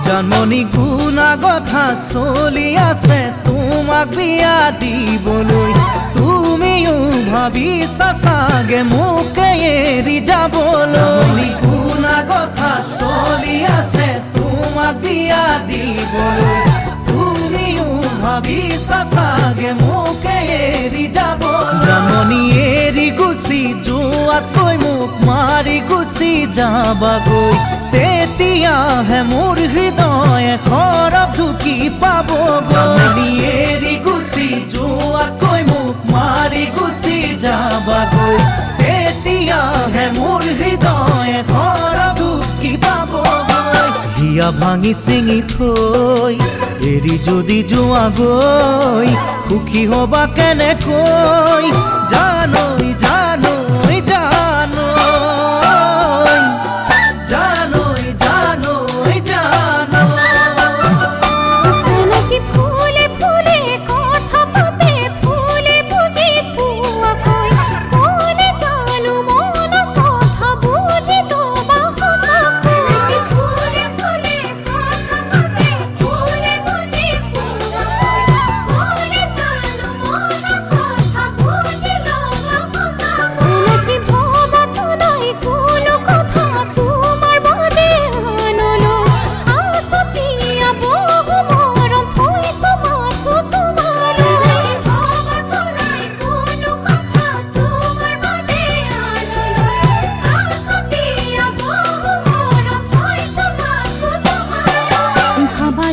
জাননী গুণা কথা চলি আছে তোমাক বিয়া দিবলৈ, তুমিও ভাবিছা চাগে মোকে এৰি যাবলৈ। গুণা কথা চলি আছে তোমাক বিয়া দিবলৈ, তুমিও ভাবিছা চাগে মোকে এৰি যাবলৈ। জাননী এৰি গুচি যোৱাতকৈ মোক মাৰি গুচি যাবাগৈ, তেতিয়াহে মোৰ হৃদয়ে খৰব ঢুকি পাবগৈ। এৰি গুচি যোৱাতকৈ মোক মাৰি গুচি যাবাগৈ, তেতিয়াহে মোৰ হৃদয়ে খৰব ঢুকি পাবগৈ। হিয়া ভাঙি চিঙি থৈ এৰি যদি যোৱাগৈ, সুখী হবা কেনেকৈ জানৈ জানৈ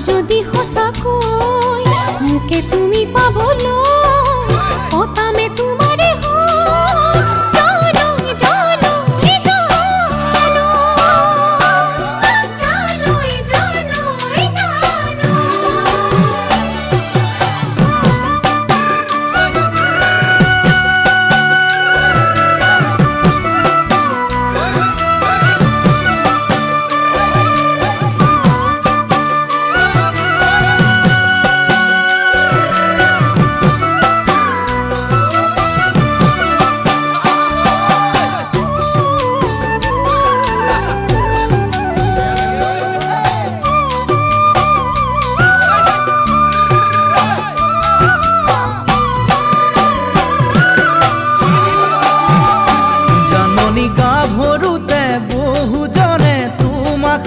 যদি সঁচাকৈ মোকে তুমি পাবলৈ, পতামে তোমাৰে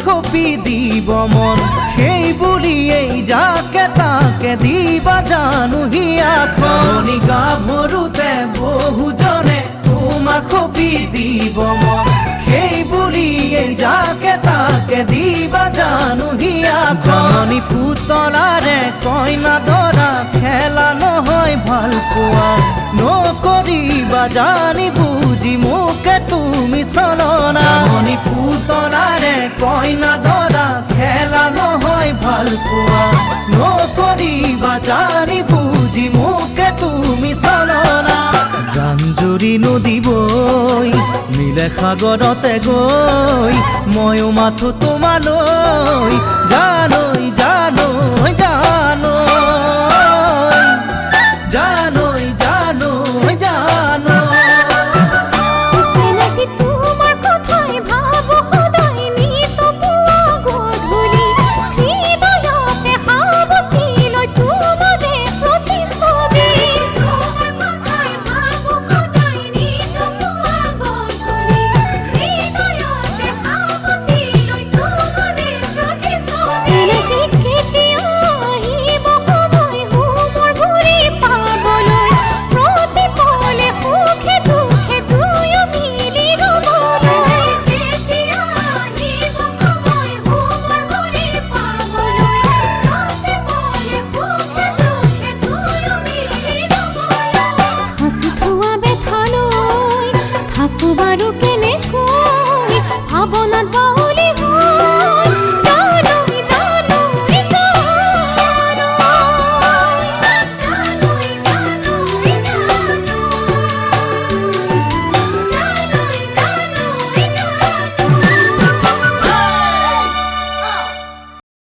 খপি দিব মন, সেই বুলিয়েই যাকে তাকে দিবা জানো হিয়াখন। গাভৰুতে বহুজনে তোমাক খপি দিব মন, সেই বুলিয়েই যাকে তাকে দিবা জানো হিয়াখন। পুতলাৰে কইনা দৰা খেলা নহয় ভাল পোৱা, নকৰিবা জানি বুজি মোকে তুমি চলনা। পুতলাৰে কইনা দৰা খেলা নহয় ভাল পোৱা, নকৰিবা জানি বুজি মোকে তুমি চলনা। জান-জুৰি নদী বৈ মিলে সাগৰতে গৈ, ময়ো মাথো তোমালৈ জানৈ।